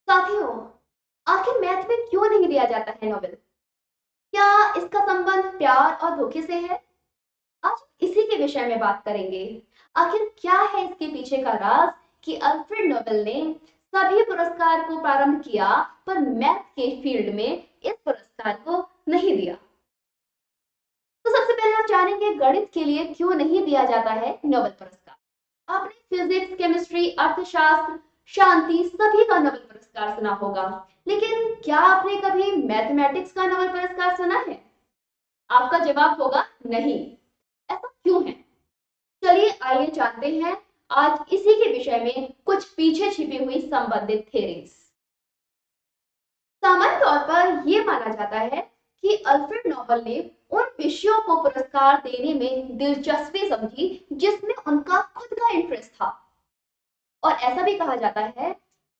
साथियों, आखिर मैथ में क्यों नहीं दिया जाता है नोबेल? क्या इसका संबंध प्यार और धोखे से है? आज इसी के विषय में बात करेंगे। आखिर क्या है इसके पीछे का राज कि अल्फ्रेड नोबेल ने सभी पुरस्कार को प्रारंभ किया पर मैथ के फील्ड में इस पुरस्कार को नहीं दिया। तो सबसे पहले हम जानेंगे गणित के लिए क्यों नहीं दिया जाता है नोबेल पुरस्कार। आपने फिजिक्स, केमिस्ट्री, अर्थशास्त्र, शांति सभी का नोबेल पुरस्कार सुना होगा, लेकिन क्या आपने कभी मैथमेटिक्स का नोबेल पुरस्कार सुना है? आपका जवाब होगा नहीं। ऐसा क्यों है? चलिए आइए जानते हैं आज इसी के विषय में कुछ पीछे छिपी हुई संबंधित थ्योरीज। सामान्य तौर पर यह माना जाता है कि अल्फ्रेड नोबेल ने उन विषयों को पुरस्कार देने में दिलचस्पी समझी जिसमें उनका खुद का इंटरेस्ट था। और ऐसा भी कहा जाता है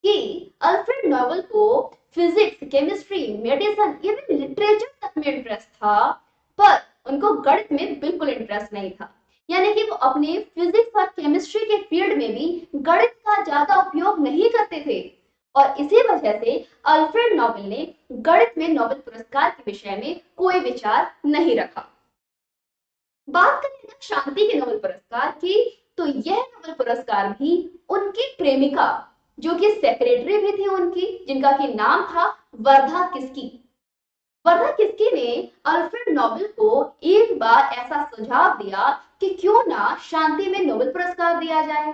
कि अल्फ्रेड नोबेल को physics, chemistry, medicine, even literature तक में इंटरेस्ट था, पर उनको गणित में बिल्कुल इंटरेस्ट नहीं था। यानी कि वो अपने फिजिक्स और केमिस्ट्री के फील्ड में भी गणित का ज्यादा उपयोग नहीं करते थे। और इसी वजह से अल्फ्रेड नोबेल ने गणित में नोबेल पुरस्कार के विषय में कोई विचार नहीं रखा। बात करें ना शांति के नोबेल पुरस्कार की, तो यह नोबेल पुरस्कार भी उनकी प्रेमिका, जो कि सेक्रेटरी भी थी उनकी, जिनका की नाम था वर्धा किस्की। वर्धा किस्की ने अल्फ्रेड नोबेल को एक बार ऐसा सुझाव दिया कि क्यों ना शांति में नोबेल पुरस्कार दिया जाए।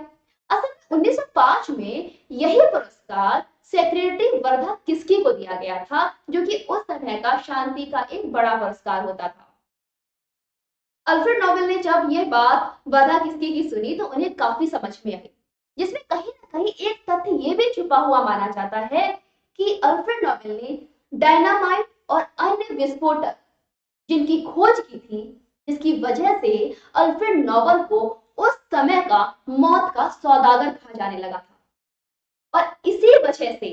असल में 1905 में यही पुरस्कार सेक्रेटरी वर्धा किस्की को दिया गया था, जो कि उस समय का शांति का एक बड़ा पुरस्कार होता था। अल्फ्रेड नोबेल ने जब यह बात वर्धा किस्की की सुनी तो उन्हें काफी समझ में आई, जिसमें कहीं ना कहीं एक तथ्य यह भी छुपा हुआ माना जाता है कि अल्फ्रेड नोबेल ने डायनामाइट और अन्य विस्फोटक जिनकी खोज की थी, जिसकी वजह से अल्फ्रेड नोबेल को उस समय का मौत का सौदागर कहा जाने लगा था। और इसी वजह से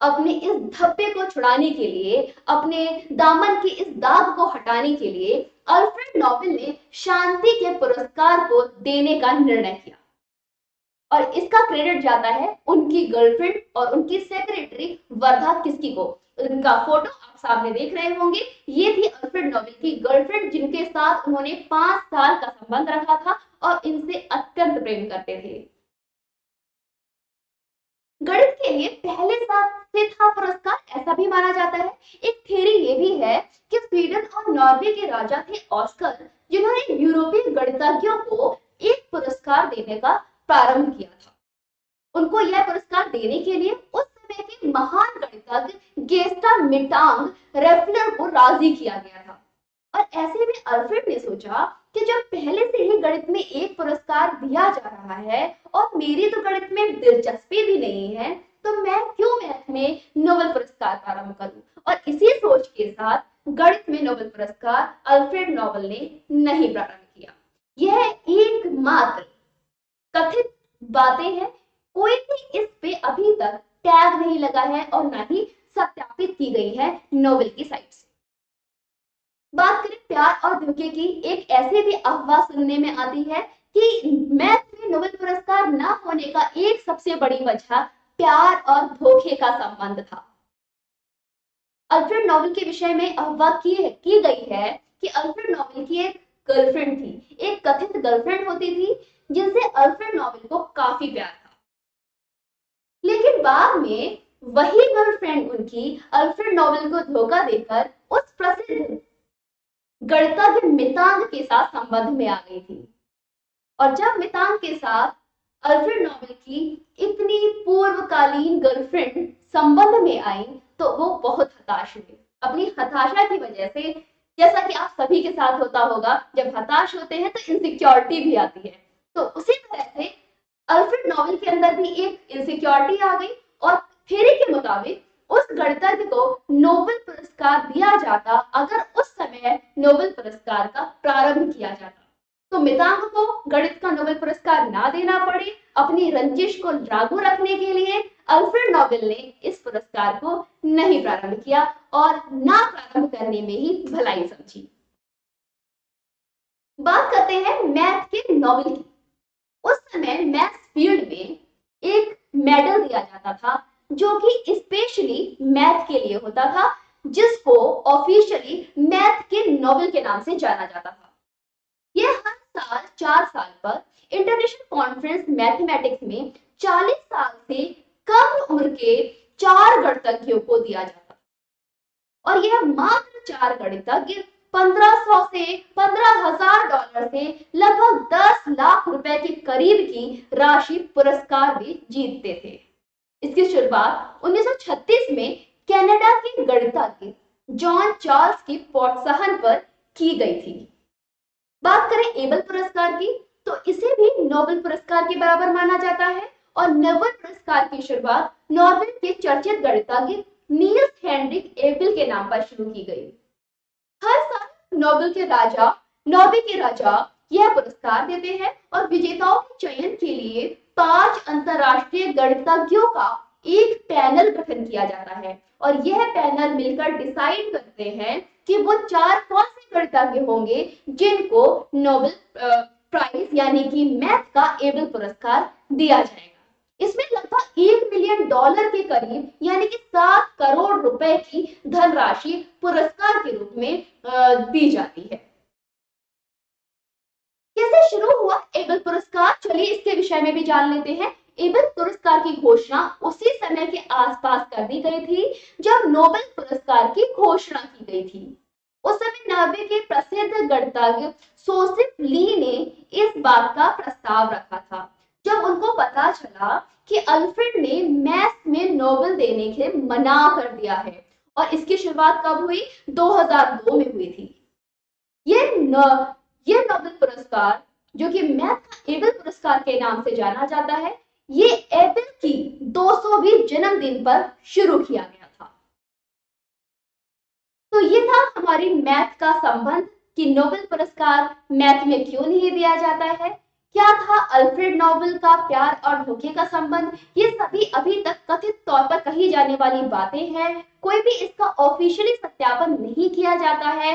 अपने इस धब्बे को छुड़ाने के लिए, अपने दामन के इस दाग को हटाने के लिए अल्फ्रेड नोबेल ने शांति के पुरस्कार को देने का निर्णय किया। और इसका क्रेडिट जाता है उनकी गर्लफ्रेंड और उनकी सेक्रेटरी वर्धा किस्की को। उनका फोटो आप सामने देख रहे होंगे, ये थी अल्फ्रेड नोबेल की गर्लफ्रेंड, जिनके साथ उन्होंने 5 साल का संबंध रखा था और इनसे अत्यंत प्रेम करते थे। गणित के लिए पहले से था पुरस्कार, ऐसा भी माना जाता है। एक थ्योरी ये भी है कि स्वीडन और नॉर्वे के राजा थे ऑस्कर, जिन्होंने यूरोपीय गणितज्ञों को एक पुरस्कार देने का प्रारंभ किया था। उनको यह पुरस्कार देने के लिए उस समय के महान गणितज्ञ गेस्टा मिटांग रेफलर को राजी किया गया था। और ऐसे में अल्फ्रेड ने सोचा कि जब पहले से ही गणित में एक पुरस्कार दिया जा रहा है और मेरी तो गणित में दिलचस्पी भी नहीं है, तो मैं क्यों मैथ में नोबेल पुरस्कार प्रारंभ करूं। और इसी सोच के साथ गणित में नोबेल पुरस्कार अल्फ्रेड नोबेल ने नहीं प्रारंभ किया। यह एकमात्र कथित बातें हैं, कोई भी इस पे अभी तक टैग नहीं लगा है और ना ही सत्यापित की गई है नोबेल की साइट से। बात करें प्यार और धोखे की, एक ऐसी भी अफवाह सुनने में आती है कि मैथ में नोबेल पुरस्कार न होने का एक सबसे बड़ी वजह प्यार और धोखे का संबंध था। अल्फ्रेड नोबेल के विषय में अफवाह की गई है कि अल्फ्रेड नोबेल की एक गर्लफ्रेंड थी, एक कथित गर्लफ्रेंड होती थी जिनसे अल्फ्रेड नोबेल को काफी प्यार था। लेकिन बाद में वही गर्लफ्रेंड उनकी अल्फ्रेड नोबेल को धोखा देकर उस प्रसिद्ध गणितज्ञ मितांग के साथ संबंध में आ गई थी। और जब मितांग के साथ अल्फ्रेड नोबेल की इतनी पूर्वकालीन गर्लफ्रेंड संबंध में आई तो वो बहुत हताश हुए। अपनी हताशा की वजह से, जैसा कि आप सभी के साथ होता होगा, जब हताश होते हैं तो इनसिक्योरिटी भी आती है, तो उसी तरह से अल्फ्रेड नोबेल के अंदर भी एक इनसिक्योरिटी आ गई। और थ्योरी के मुताबिक उस गणितज्ञ को नोबेल पुरस्कार दिया जाता अगर उस समय नोबेल पुरस्कार का प्रारंभ किया जाता, तो मितांग को गणित का नोबेल पुरस्कार ना देना पड़े। अपनी रंजिश को लागू रखने के लिए अल्फ्रेड नोबेल ने इस पुरस्कार को नहीं प्रारंभ किया और ना प्रारंभ करने में ही भलाई समझी। बात करते हैं मैथ के नोबेल की। उस समय मैथ्स फील्ड में एक मेडल दिया जाता था जो कि स्पेशली मैथ के लिए होता था, जिसको ऑफिशियली मैथ के नोबेल के नाम से जाना जाता था। यह हर साल 4 साल पर इंटरनेशनल कॉन्फ्रेंस मैथमेटिक्स में 40 साल से कम उम्र के 4 गणितज्ञों को दिया जाता था और यह मात्र 4 गणितज्ञ 1500 से $15,000 से लगभग 10 लाख रुपए के करीब की राशि पुरस्कार भी जीतते थे। इसकी शुरुआत 1936 में कनाडा के गणितज्ञ जॉन चार्ल्स के प्रोत्साहन पर की गई थी। बात करें एबल पुरस्कार की, तो इसे भी नोबेल पुरस्कार के बराबर माना जाता है और नोबेल पुरस्कार की शुरुआत नॉर्वे के चर्चित गणितज्ञ नील्स हेनरिक एबल के नाम पर शुरू की गई। हर साल नॉर्वे के राजा यह पुरस्कार देते हैं और विजेताओं के चयन के लिए 5 अंतरराष्ट्रीय गणितज्ञों का एक पैनल गठन किया जाता है और यह पैनल मिलकर डिसाइड करते हैं कि वो 4 कौन से गणितज्ञ होंगे जिनको नोबेल प्राइज यानी कि मैथ का एबल पुरस्कार दिया जाएगा। इसमें लगभग $1 मिलियन के करीब यानी कि 7 करोड़ रुपए की धनराशि पुरस्कार के रूप में दी जाती है। कैसे शुरू हुआ एबल पुरस्कार, चलिए इसके विषय में भी जान लेते हैं। एबल पुरस्कार की घोषणा उसी समय के आसपास कर दी गई थी जब नोबेल पुरस्कार की घोषणा की गई थी। उस समय नॉर्वे के प्रसिद्ध गणितज्ञ जोसेफ ली ने इस बात का प्रस्ताव रखा था जब उनको पता चला कि अल्फ्रेड ने मैथ्स में नोबेल देने के मना कर दिया है और इसकी शुरुआत कब हुई? 2002 में हुई थी। ये नोबेल पुरस्कार जो कि मैथ का एबल पुरस्कार के नाम से जाना जाता है, ये एबल की 200वीं जन्मदिन पर शुरू किया गया था। तो ये था हमारी मैथ का संबंध कि नोबेल पुरस्कार मैथ में क्यों नहीं दिया जाता है, क्या था अल्फ्रेड नोबेल का प्यार और धोखे का संबंध। ये सभी अभी तक कथित तौर पर कही जाने वाली बातें हैं, कोई भी इसका ऑफिशियली सत्यापन नहीं किया जाता है।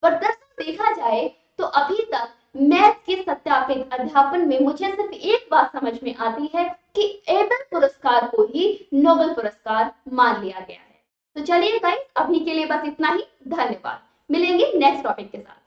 पर दरअसल देखा जाए तो अभी तक मैथ के सत्यापित अध्यापन में मुझे सिर्फ एक बात समझ में आती है कि एबल पुरस्कार को ही नोबेल पुरस्कार मान लिया गया है। तो चलिए गाइस, अभी के लिए बस इतना ही। धन्यवाद। मिलेंगे नेक्स्ट टॉपिक के साथ।